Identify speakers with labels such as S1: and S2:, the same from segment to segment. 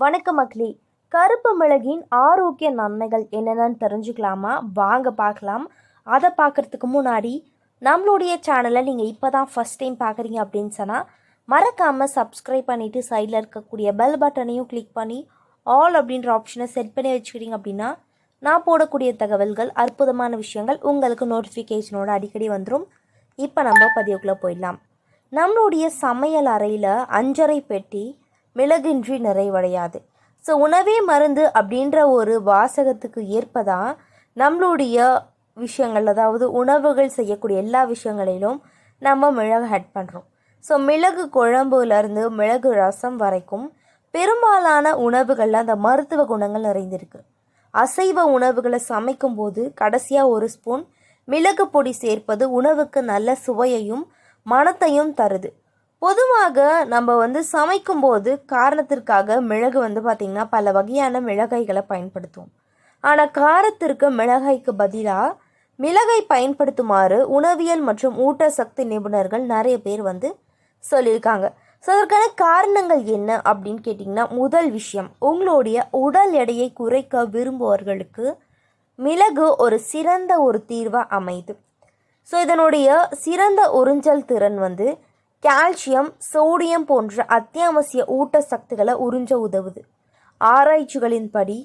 S1: வணக்கம் மக்களே. கருப்பு மிளகின் ஆரோக்கிய நன்மைகள் என்னென்னு தெரிஞ்சுக்கலாமா? வாங்க பார்க்கலாம். அதை பார்க்குறதுக்கு முன்னாடி நம்மளுடைய சேனலை நீங்கள் இப்போ தான் ஃபஸ்ட் டைம் பார்க்குறீங்க அப்படின்னு சொன்னால் மறக்காமல் சப்ஸ்கிரைப் பண்ணிவிட்டு சைடில் இருக்கக்கூடிய பெல் பட்டனையும் கிளிக் பண்ணி ஆல் அப்படின்ற ஆப்ஷனை செட் பண்ணி வச்சுக்கிட்டீங்க அப்படின்னா நான் போடக்கூடிய தகவல்கள், அற்புதமான விஷயங்கள் உங்களுக்கு நோட்டிஃபிகேஷனோட அடிக்கடி வந்துடும். இப்போ நம்ம பதிவுக்குள்ளே போயிடலாம். நம்மளுடைய சமையல் அறையில் 5.5 பெட்டி மிளகின்றி நிறைவடையாது. ஸோ உணவே மருந்து அப்படின்ற ஒரு வாசகத்துக்கு ஏற்பதான் நம்மளுடைய விஷயங்கள், அதாவது உணவுகள் செய்யக்கூடிய எல்லா விஷயங்களிலும் நம்ம மிளகு ஆட் பண்ணுறோம். ஸோ மிளகு குழம்புலேருந்து மிளகு ரசம் வரைக்கும் பெரும்பாலான உணவுகளில் அந்த மருத்துவ குணங்கள் நிறைந்திருக்கு. அசைவ உணவுகளை சமைக்கும் போது கடைசியாக ஒரு ஸ்பூன் மிளகு பொடி சேர்ப்பது உணவுக்கு நல்ல சுவையையும் மணத்தையும் தருது. பொதுவாக நம்ம சமைக்கும்போது காரணத்திற்காக மிளகு பார்த்திங்கன்னா பல வகையான மிளகாய்களை பயன்படுத்துவோம். ஆனால் காரத்திற்கு மிளகாய்க்கு பதிலாக மிளகை பயன்படுத்துமாறு உணவியல் மற்றும் ஊட்டச்சக்தி நிபுணர்கள் நிறைய பேர் சொல்லியிருக்காங்க. ஸோ அதற்கான காரணங்கள் என்ன அப்படின்னு கேட்டிங்கன்னா, முதல் விஷயம், உங்களுடைய உடல் எடையை குறைக்க விரும்புபவர்களுக்கு மிளகு ஒரு சிறந்த தீர்வாக அமையுது. ஸோ இதனுடைய சிறந்த உறிஞ்சல் திறன் கால்சியம், சோடியம் போன்ற அத்தியாவசிய ஊட்டச்சத்துக்களை உறிஞ்ச உதவுது. ஆராய்ச்சிகளின்படி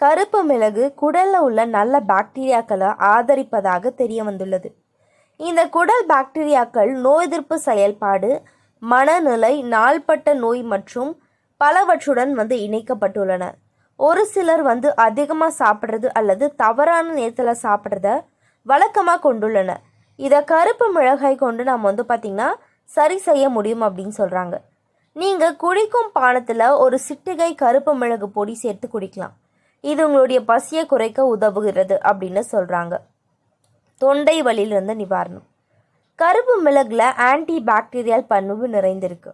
S1: கருப்பு மிளகு குடலில் உள்ள நல்ல பாக்டீரியாக்களை ஆதரிப்பதாக தெரிய வந்துள்ளது. இந்த குடல் பாக்டீரியாக்கள் நோய் எதிர்ப்பு செயல்பாடு, மனநிலை, நாள்பட்ட நோய் மற்றும் பலவற்றுடன் இணைக்கப்பட்டுள்ளன. ஒரு சிலர் அதிகமாக சாப்பிட்றது அல்லது தவறான நேரத்தில் சாப்பிட்றத வழக்கமாக கொண்டுள்ளனர். இதை கருப்பு மிளகாய் கொண்டு நம்ம பார்த்திங்கன்னா சரி செய்ய முடியும் அப்படின்னு சொல்கிறாங்க. நீங்கள் குடிக்கும் பானத்தில் ஒரு சிட்டிகை கருப்பு மிளகு பொடி சேர்த்து குடிக்கலாம். இது உங்களுடைய பசியை குறைக்க உதவுகிறது அப்படின்னு சொல்கிறாங்க. தொண்டை வலியிலிருந்து நிவாரணம். கருப்பு மிளகுல ஆன்டி பாக்டீரியல் பண்பு நிறைந்திருக்கு.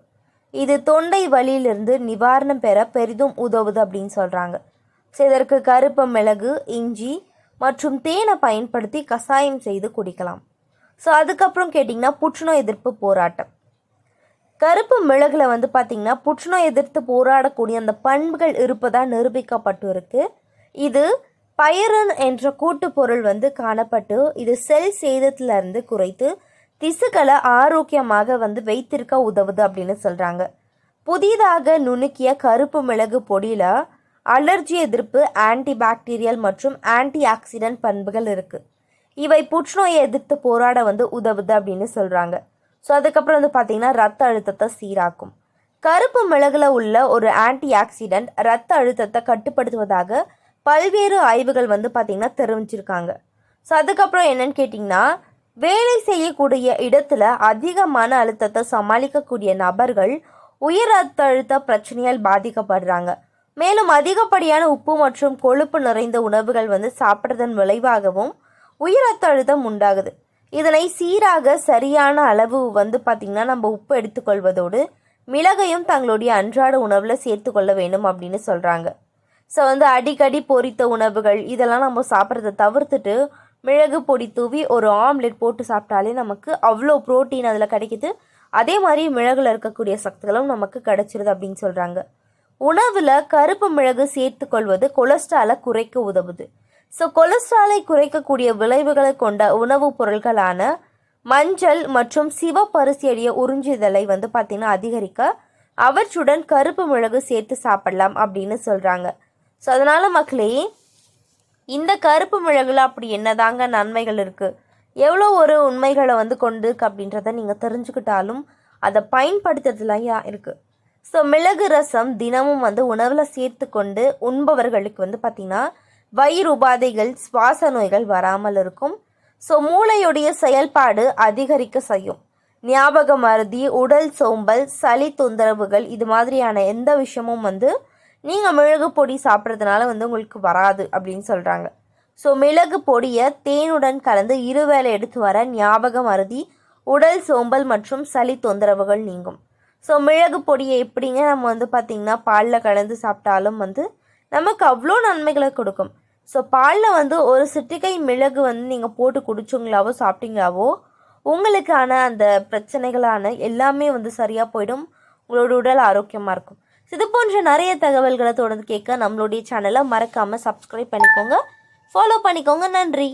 S1: இது தொண்டை வலியிலிருந்து நிவாரணம் பெற பெரிதும் உதவுது அப்படின்னு சொல்கிறாங்க. ஸோ இதற்கு கருப்பு மிளகு, இஞ்சி மற்றும் தேனை பயன்படுத்தி கஷாயம் செய்து குடிக்கலாம். ஸோ அதுக்கப்புறம் கேட்டிங்கன்னா, புற்றுநோய் எதிர்ப்பு போராட்டம். கருப்பு மிளகுல பார்த்திங்கன்னா புற்றுநோய் எதிர்த்து போராடக்கூடிய அந்த பண்புகள் இருப்பதாக நிரூபிக்கப்பட்டு இருக்கு. இது பைரின் என்ற கூட்டுப்பொருள் காணப்பட்டு இது செல் சேதத்திலிருந்து குறைத்து திசுக்களை ஆரோக்கியமாக வைத்திருக்க உதவுது அப்படின்னு சொல்கிறாங்க. புதிதாக நுணுக்கிய கருப்பு மிளகு பொடியில் அலர்ஜி எதிர்ப்பு, ஆன்டி பாக்டீரியல் மற்றும் ஆன்டி ஆக்சிடென்ட் பண்புகள் இருக்குது. இவை புற்றுநோயை எதிர்த்து போராட உதவுது அப்படின்னு சொல்கிறாங்க. ஸோ அதுக்கப்புறம் பார்த்திங்கன்னா ரத்த அழுத்தத்தை சீராக்கும். கருப்பு மிளகுல உள்ள ஒரு ஆன்டி ஆக்சிடென்ட் ரத்த அழுத்தத்தை கட்டுப்படுத்துவதாக பல்வேறு ஆய்வுகள் பார்த்திங்கன்னா தெரிவிச்சிருக்காங்க. ஸோ அதுக்கப்புறம் என்னன்னு கேட்டிங்கன்னா, வேலை செய்யக்கூடிய இடத்துல அதிகமான அழுத்தத்தை சமாளிக்கக்கூடிய நபர்கள் உயர் ரத்த அழுத்த பிரச்சனையால் பாதிக்கப்படுறாங்க. மேலும் அதிகப்படியான உப்பு மற்றும் கொழுப்பு நிறைந்த உணவுகள் சாப்பிட்றதன் விளைவாகவும் உயர் ரத்த அழுத்தம் உண்டாகுது. இதனை சீராக சரியான அளவு பார்த்திங்கன்னா நம்ம உப்பு எடுத்துக்கொள்வதோடு மிளகையும் தங்களுடைய அன்றாட உணவில் சேர்த்து கொள்ள வேண்டும் அப்படின்னு சொல்கிறாங்க. ஸோ அடிக்கடி பொரித்த உணவுகள் இதெல்லாம் நம்ம சாப்பிட்றத தவிர்த்துட்டு மிளகு பொடி தூவி ஒரு ஆம்லெட் போட்டு சாப்பிட்டாலே நமக்கு அவ்வளோ ப்ரோட்டீன் அதில் கிடைக்கிது. அதே மாதிரி மிளகுல இருக்கக்கூடிய சக்திகளும் நமக்கு கிடைச்சிருது அப்படின்னு சொல்கிறாங்க. உணவில் கருப்பு மிளகு சேர்த்து கொள்வது கொலஸ்ட்ராலை குறைக்க உதவுது. ஸோ கொலஸ்ட்ராலை குறைக்கக்கூடிய விளைவுகளை கொண்ட உணவுப் பொருட்களான மஞ்சள் மற்றும் சிவப்பரிசியுடைய உறிஞ்சுதலை பார்த்திங்கன்னா அதிகரிக்க அவற்றுடன் கருப்பு மிளகு சேர்த்து சாப்பிடலாம் அப்படின்னு சொல்கிறாங்க. ஸோ அதனால் மக்களே, இந்த கருப்பு மிளகுல அப்படி என்னதாங்க நன்மைகள் இருக்குது, எவ்வளோ ஒரு உண்மைகளை கொண்டு இருக்கு அப்படின்றத நீங்கள் தெரிஞ்சுக்கிட்டாலும் அதை பயன்படுத்துறதுலாம் இருக்குது. ஸோ மிளகு ரசம் தினமும் உணவில் சேர்த்து கொண்டு உண்பவர்களுக்கு பார்த்திங்கன்னா வயிறு உபாதைகள், சுவாச நோய்கள் வராமல் இருக்கும். ஸோ மூளையுடைய செயல்பாடு அதிகரிக்க செய்யும். ஞாபக மறதி, உடல் சோம்பல், சளி தொந்தரவுகள் இது மாதிரியான எந்த விஷயமும் நீங்கள் மிளகு பொடி சாப்பிட்றதுனால உங்களுக்கு வராது அப்படின்னு சொல்கிறாங்க. ஸோ மிளகு பொடியை தேனுடன் கலந்து இருவேளை எடுத்து வர ஞாபக மறதி, உடல் சோம்பல் மற்றும் சளி தொந்தரவுகள் நீங்கும். ஸோ மிளகு பொடியை எப்படிங்க நம்ம பார்த்திங்கன்னா பாலில் கலந்து சாப்பிட்டாலும் நமக்கு அவ்வளோ நன்மைகளை கொடுக்கும். ஸோ பாலில் ஒரு சிட்டிகை மிளகு நீங்கள் போட்டு குடிச்சிங்களாவோ சாப்பிட்டீங்களாவோ உங்களுக்கான அந்த பிரச்சனைகளான எல்லாமே சரியாக போயிடும். உங்களோட உடல் ஆரோக்கியமாக இருக்கும். இது போன்ற நிறைய தகவல்களை தொடர்ந்து கேட்க நம்மளுடைய சேனலை மறக்காமல் சப்ஸ்கிரைப் பண்ணிக்கோங்க, ஃபாலோ பண்ணிக்கோங்க. நன்றி.